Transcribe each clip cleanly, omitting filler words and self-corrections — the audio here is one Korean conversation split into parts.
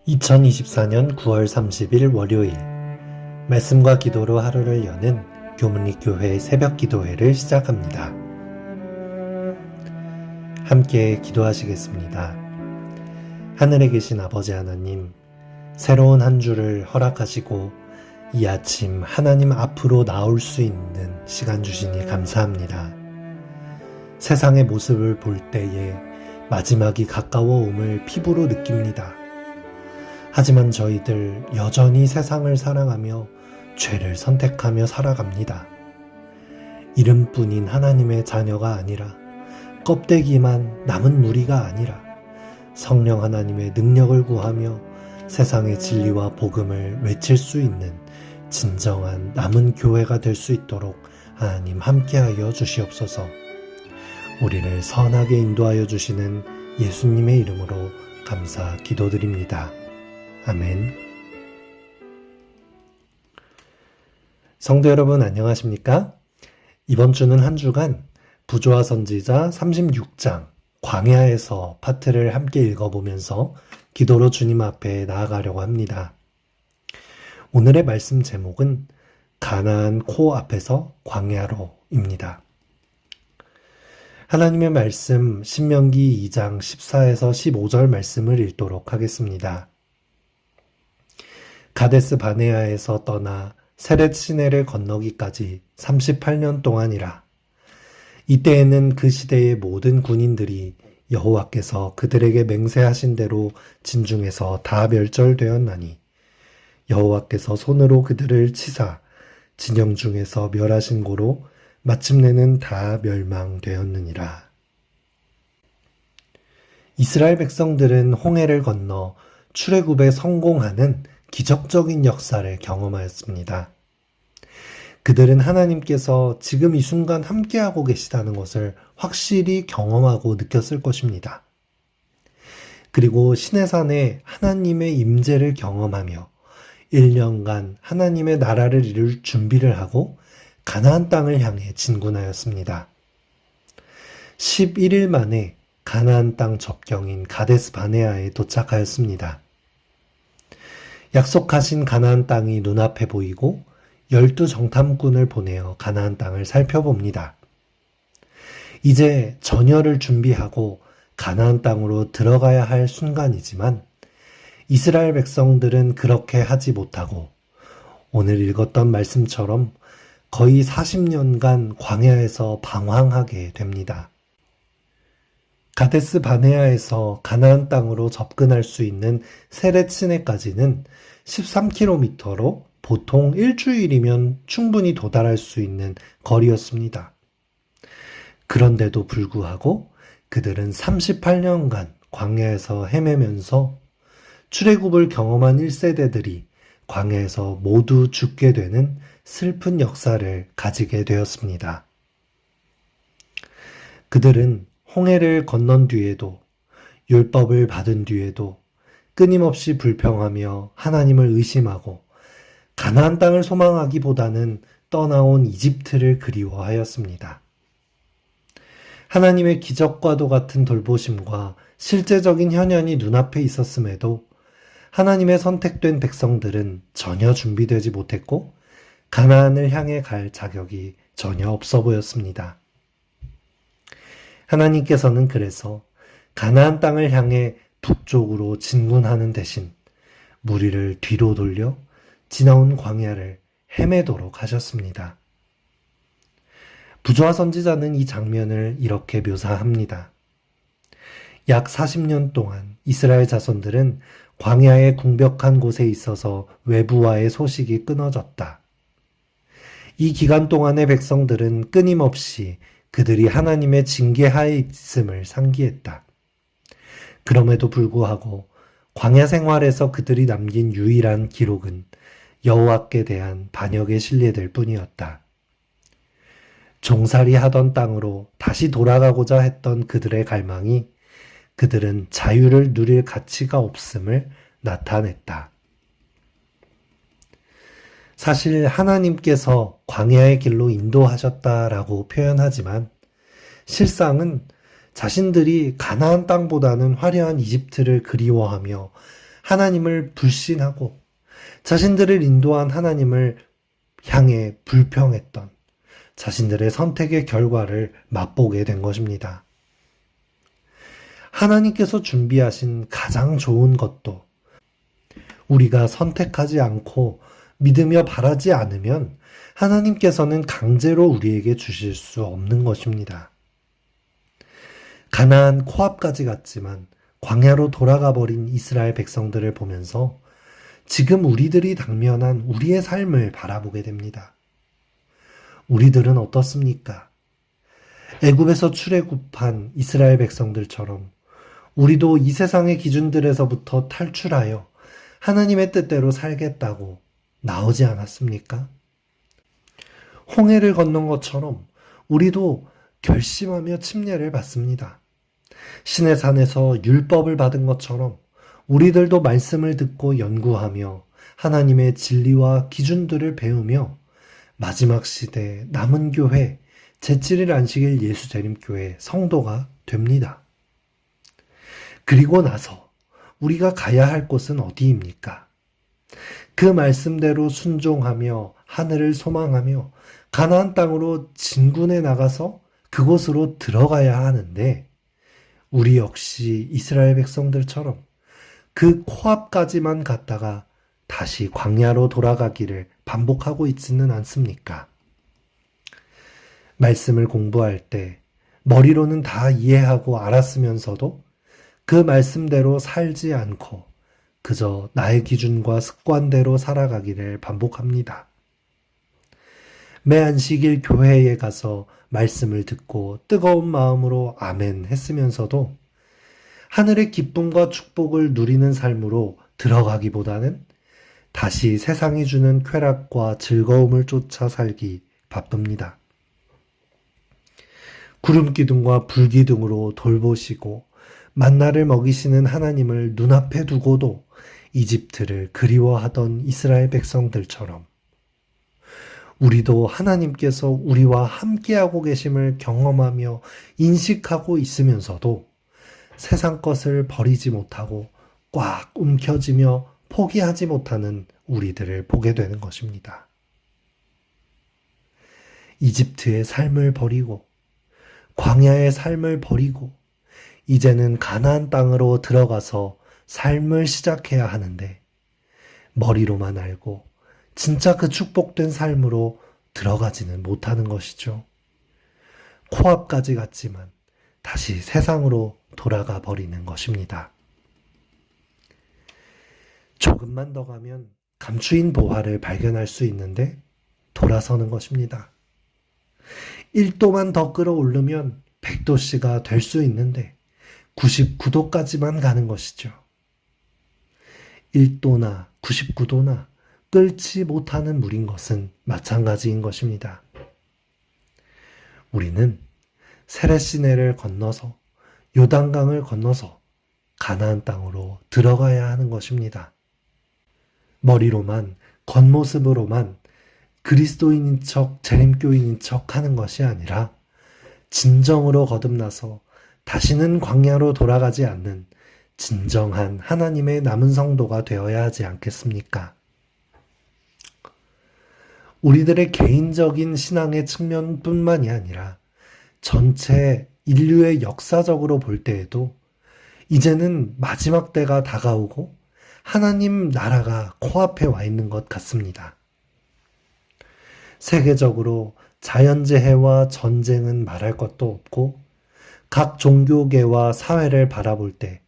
2024년 9월 30일 월요일 말씀과 기도로 하루를 여는 교문리교회 새벽기도회를 시작합니다. 함께 기도하시겠습니다. 하늘에 계신 아버지 하나님, 새로운 한 주를 허락하시고 이 아침 하나님 앞으로 나올 수 있는 시간 주시니 감사합니다. 세상의 모습을 볼 때에 마지막이 가까워옴을 피부로 느낍니다. 하지만 저희들 여전히 세상을 사랑하며 죄를 선택하며 살아갑니다. 이름뿐인 하나님의 자녀가 아니라 껍데기만 남은 무리가 아니라 성령 하나님의 능력을 구하며 세상의 진리와 복음을 외칠 수 있는 진정한 남은 교회가 될 수 있도록 하나님 함께하여 주시옵소서. 우리를 선하게 인도하여 주시는 예수님의 이름으로 감사 기도드립니다. 아멘. 성도 여러분 안녕하십니까? 이번 주는 한 주간 부조화 선지자 36장 광야에서 파트를 함께 읽어보면서 기도로 주님 앞에 나아가려고 합니다. 오늘의 말씀 제목은 가나안 코 앞에서 광야로입니다. 하나님의 말씀 신명기 2장 14에서 15절 말씀을 읽도록 하겠습니다. 가데스 바네아에서 떠나 세렛 시내를 건너기까지 38년 동안이라. 이때에는 그 시대의 모든 군인들이 여호와께서 그들에게 맹세하신 대로 진중에서 다 멸절되었나니 여호와께서 손으로 그들을 치사 진영 중에서 멸하신 고로 마침내는 다 멸망되었느니라. 이스라엘 백성들은 홍해를 건너 출애굽에 성공하는 기적적인 역사를 경험하였습니다. 그들은 하나님께서 지금 이 순간 함께하고 계시다는 것을 확실히 경험하고 느꼈을 것입니다. 그리고 시내산에 하나님의 임재를 경험하며 1년간 하나님의 나라를 이룰 준비를 하고 가나안 땅을 향해 진군하였습니다. 11일 만에 가나안 땅 접경인 가데스 바네아에 도착하였습니다. 약속하신 가나안 땅이 눈앞에 보이고 12 정탐꾼을 보내어 가나안 땅을 살펴봅니다. 이제 전열을 준비하고 가나안 땅으로 들어가야 할 순간이지만 이스라엘 백성들은 그렇게 하지 못하고 오늘 읽었던 말씀처럼 거의 40년간 광야에서 방황하게 됩니다. 가데스 바네아에서 가나안 땅으로 접근할 수 있는 세렛 시내까지는 13km로 보통 일주일이면 충분히 도달할 수 있는 거리였습니다. 그런데도 불구하고 그들은 38년간 광야에서 헤매면서 출애굽을 경험한 1세대들이 광야에서 모두 죽게 되는 슬픈 역사를 가지게 되었습니다. 그들은 홍해를 건넌 뒤에도 율법을 받은 뒤에도 끊임없이 불평하며 하나님을 의심하고 가나안 땅을 소망하기보다는 떠나온 이집트를 그리워하였습니다. 하나님의 기적과도 같은 돌보심과 실제적인 현현이 눈앞에 있었음에도 하나님의 선택된 백성들은 전혀 준비되지 못했고 가나안을 향해 갈 자격이 전혀 없어 보였습니다. 하나님께서는 그래서 가나안 땅을 향해 북쪽으로 진군하는 대신 무리를 뒤로 돌려 지나온 광야를 헤매도록 하셨습니다. 부조화 선지자는 이 장면을 이렇게 묘사합니다. 약 40년 동안 이스라엘 자손들은 광야의 궁벽한 곳에 있어서 외부와의 소식이 끊어졌다. 이 기간 동안의 백성들은 끊임없이 그들이 하나님의 징계하에 있음을 상기했다. 그럼에도 불구하고 광야 생활에서 그들이 남긴 유일한 기록은 여호와께 대한 반역의 신뢰들 뿐이었다. 종살이 하던 땅으로 다시 돌아가고자 했던 그들의 갈망이 그들은 자유를 누릴 가치가 없음을 나타냈다. 사실 하나님께서 광야의 길로 인도하셨다라고 표현하지만 실상은 자신들이 가나안 땅보다는 화려한 이집트를 그리워하며 하나님을 불신하고 자신들을 인도한 하나님을 향해 불평했던 자신들의 선택의 결과를 맛보게 된 것입니다. 하나님께서 준비하신 가장 좋은 것도 우리가 선택하지 않고 믿으며 바라지 않으면 하나님께서는 강제로 우리에게 주실 수 없는 것입니다. 가나안 코앞까지 갔지만 광야로 돌아가 버린 이스라엘 백성들을 보면서 지금 우리들이 당면한 우리의 삶을 바라보게 됩니다. 우리들은 어떻습니까? 애굽에서 출애굽한 이스라엘 백성들처럼 우리도 이 세상의 기준들에서부터 탈출하여 하나님의 뜻대로 살겠다고 나오지 않았습니까? 홍해를 건넌 것처럼 우리도 결심하며 침례를 받습니다. 시내산에서 율법을 받은 것처럼 우리들도 말씀을 듣고 연구하며 하나님의 진리와 기준들을 배우며 마지막 시대 남은 교회 제7일 안식일 예수재림교회 성도가 됩니다. 그리고 나서 우리가 가야 할 곳은 어디입니까? 그 말씀대로 순종하며 하늘을 소망하며 가나안 땅으로 진군해 나가서 그곳으로 들어가야 하는데 우리 역시 이스라엘 백성들처럼 그 코앞까지만 갔다가 다시 광야로 돌아가기를 반복하고 있지는 않습니까? 말씀을 공부할 때 머리로는 다 이해하고 알았으면서도 그 말씀대로 살지 않고 그저 나의 기준과 습관대로 살아가기를 반복합니다. 매 안식일 교회에 가서 말씀을 듣고 뜨거운 마음으로 아멘 했으면서도 하늘의 기쁨과 축복을 누리는 삶으로 들어가기보다는 다시 세상이 주는 쾌락과 즐거움을 쫓아 살기 바쁩니다. 구름기둥과 불기둥으로 돌보시고 만나를 먹이시는 하나님을 눈앞에 두고도 이집트를 그리워하던 이스라엘 백성들처럼 우리도 하나님께서 우리와 함께하고 계심을 경험하며 인식하고 있으면서도 세상 것을 버리지 못하고 꽉 움켜쥐며 포기하지 못하는 우리들을 보게 되는 것입니다. 이집트의 삶을 버리고 광야의 삶을 버리고 이제는 가나안 땅으로 들어가서 삶을 시작해야 하는데 머리로만 알고 진짜 그 축복된 삶으로 들어가지는 못하는 것이죠. 코앞까지 갔지만 다시 세상으로 돌아가 버리는 것입니다. 조금만 더 가면 감추인 보화를 발견할 수 있는데 돌아서는 것입니다. 1도만 더 끌어오르면 100도씨가 될 수 있는데 99도까지만 가는 것이죠. 1도나 99도나 끓지 못하는 물인 것은 마찬가지인 것입니다. 우리는 세렛시내를 건너서 요단강을 건너서 가나안 땅으로 들어가야 하는 것입니다. 머리로만 겉모습으로만 그리스도인인 척 재림교인인 척 하는 것이 아니라 진정으로 거듭나서 다시는 광야로 돌아가지 않는 진정한 하나님의 남은 성도가 되어야 하지 않겠습니까? 우리들의 개인적인 신앙의 측면뿐만이 아니라 전체 인류의 역사적으로 볼 때에도 이제는 마지막 때가 다가오고 하나님 나라가 코앞에 와 있는 것 같습니다. 세계적으로 자연재해와 전쟁은 말할 것도 없고 각 종교계와 사회를 바라볼 때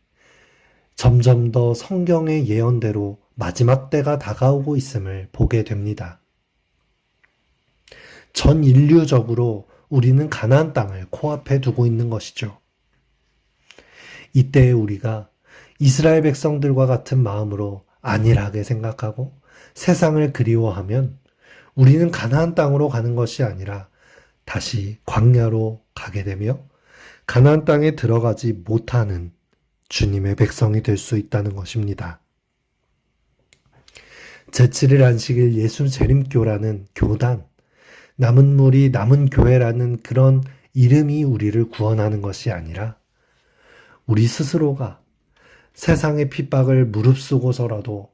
점점 더 성경의 예언대로 마지막 때가 다가오고 있음을 보게 됩니다. 전 인류적으로 우리는 가나안 땅을 코앞에 두고 있는 것이죠. 이때에 우리가 이스라엘 백성들과 같은 마음으로 안일하게 생각하고 세상을 그리워하면 우리는 가나안 땅으로 가는 것이 아니라 다시 광야로 가게 되며 가나안 땅에 들어가지 못하는 주님의 백성이 될 수 있다는 것입니다. 제7일 안식일 예수 재림교라는 교단, 남은 무리, 남은 교회라는 그런 이름이 우리를 구원하는 것이 아니라 우리 스스로가 세상의 핍박을 무릅쓰고서라도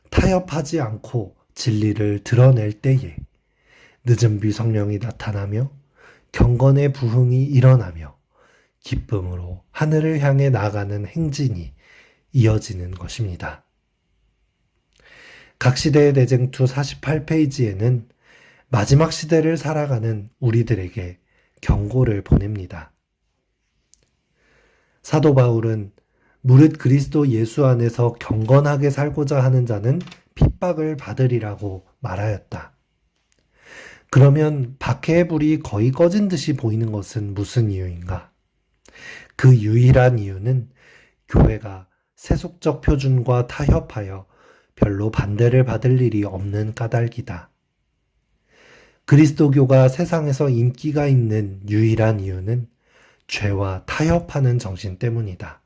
타협하지 않고 진리를 드러낼 때에 늦은 비 성령이 나타나며 경건의 부흥이 일어나며 기쁨으로 하늘을 향해 나아가는 행진이 이어지는 것입니다. 각 시대의 내쟁투 48페이지에는 마지막 시대를 살아가는 우리들에게 경고를 보냅니다. 사도 바울은 무릇 그리스도 예수 안에서 경건하게 살고자 하는 자는 핍박을 받으리라고 말하였다. 그러면 박해의 불이 거의 꺼진 듯이 보이는 것은 무슨 이유인가? 그 유일한 이유는 교회가 세속적 표준과 타협하여 별로 반대를 받을 일이 없는 까닭이다. 그리스도교가 세상에서 인기가 있는 유일한 이유는 죄와 타협하는 정신 때문이다.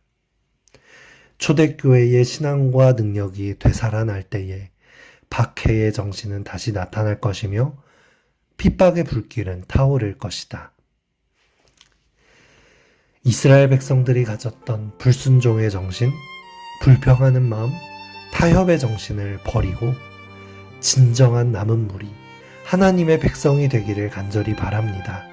초대교회의 신앙과 능력이 되살아날 때에 박해의 정신은 다시 나타날 것이며 핍박의 불길은 타오를 것이다. 이스라엘 백성들이 가졌던 불순종의 정신, 불평하는 마음, 타협의 정신을 버리고 진정한 남은 무리, 하나님의 백성이 되기를 간절히 바랍니다.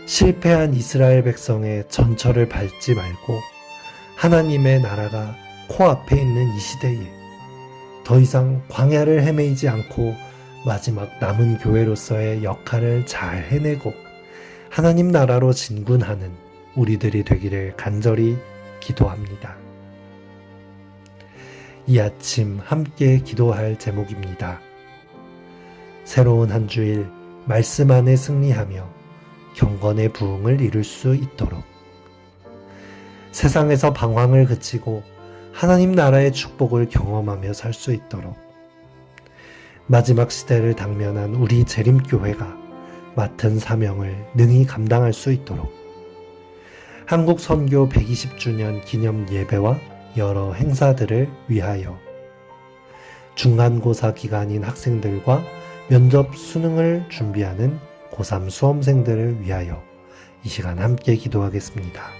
실패한 이스라엘 백성의 전철을 밟지 말고 하나님의 나라가 코앞에 있는 이 시대에 더 이상 광야를 헤매이지 않고 마지막 남은 교회로서의 역할을 잘 해내고 하나님 나라로 진군하는 우리들이 되기를 간절히 기도합니다. 이 아침 함께 기도할 제목입니다. 새로운 한 주일 말씀 안에 승리하며 경건의 부흥을 이룰 수 있도록 세상에서 방황을 그치고 하나님 나라의 축복을 경험하며 살 수 있도록 마지막 시대를 당면한 우리 재림교회가 맡은 사명을 능히 감당할 수 있도록 한국 선교 120주년 기념 예배와 여러 행사들을 위하여 중간고사 기간인 학생들과 면접 수능을 준비하는 고3 수험생들을 위하여 이 시간 함께 기도하겠습니다.